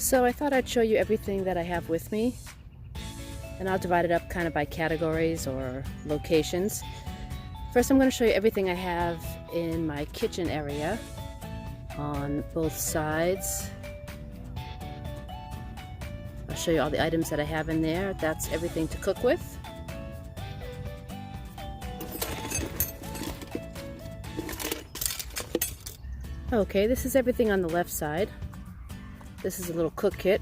So I thought I'd show you everything that I have with me, and I'll divide it up kind of by categories or locations. First, I'm going to show you everything I have in my kitchen area on both sides. I'll show you all the items that I have in there. That's everything to cook with. Okay, this is everything on the left side. This is a little cook kit,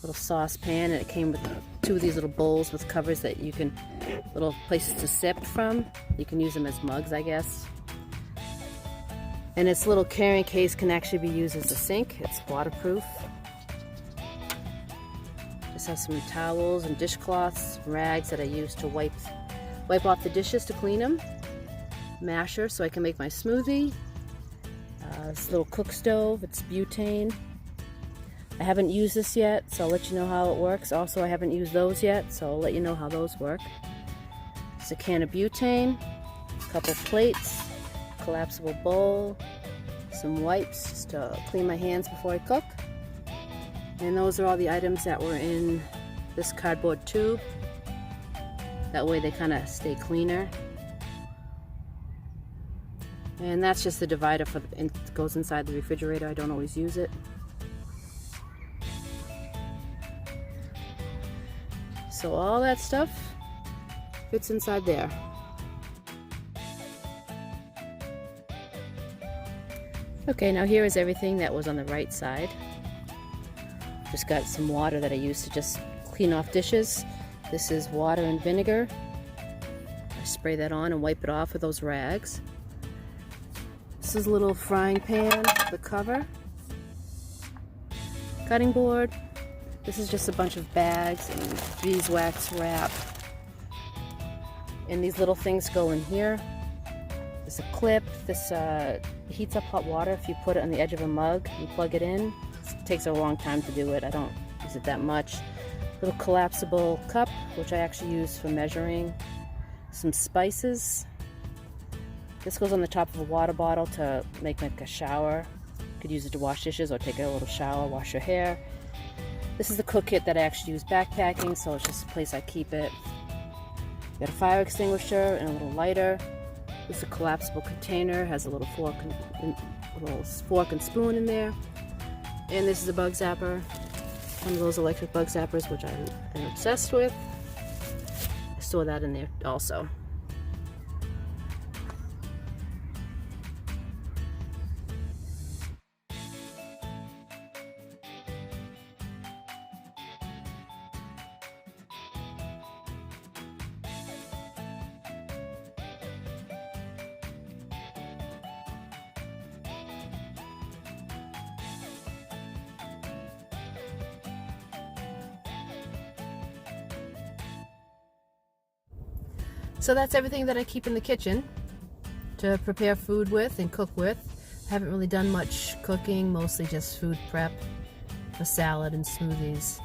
little saucepan, and it came with two of these little bowls with covers that you can, little places to sip from. You can use them as mugs, I guess. And its little carrying case can actually be used as a sink. It's waterproof. Just has some towels and dishcloths, rags that I use to wipe off the dishes to clean them. Masher so I can make my smoothie. This little cook stove, it's butane. I haven't used this yet, so I'll let you know how it works. Also, I haven't used those yet, so I'll let you know how those work. It's a can of butane, a couple plates, collapsible bowl, some wipes just to clean my hands before I cook. And those are all the items that were in this cardboard tube. That way they kind of stay cleaner. And that's just the divider for it goes inside the refrigerator. I don't always use it. So all that stuff fits inside there. Okay, now here is everything that was on the right side. Just got some water that I use to just clean off dishes. This is water and vinegar. I spray that on and wipe it off with those rags. This is a little frying pan, the cover. Cutting board. This is just a bunch of bags and beeswax wrap. And these little things go in here. There's a clip. This heats up hot water if you put it on the edge of a mug and plug it in. It takes a long time to do it. I don't use it that much. Little collapsible cup, which I actually use for measuring. Some spices. This goes on the top of a water bottle to make like a shower. You could use it to wash dishes or take a little shower, wash your hair. This is the cook kit that I actually use backpacking, so it's just a place I keep it. Got a fire extinguisher and a little lighter. This is a collapsible container, has a little fork and spoon in there. And this is a bug zapper, one of those electric bug zappers, which I'm obsessed with. I store that in there also. So that's everything that I keep in the kitchen to prepare food with and cook with. I haven't really done much cooking, mostly just food prep for salad and smoothies.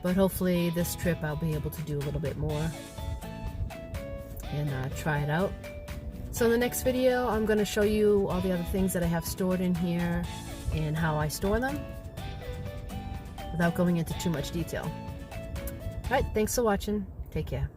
But hopefully this trip I'll be able to do a little bit more and try it out. So in the next video I'm going to show you all the other things that I have stored in here and how I store them without going into too much detail. Alright, thanks for watching. Take care.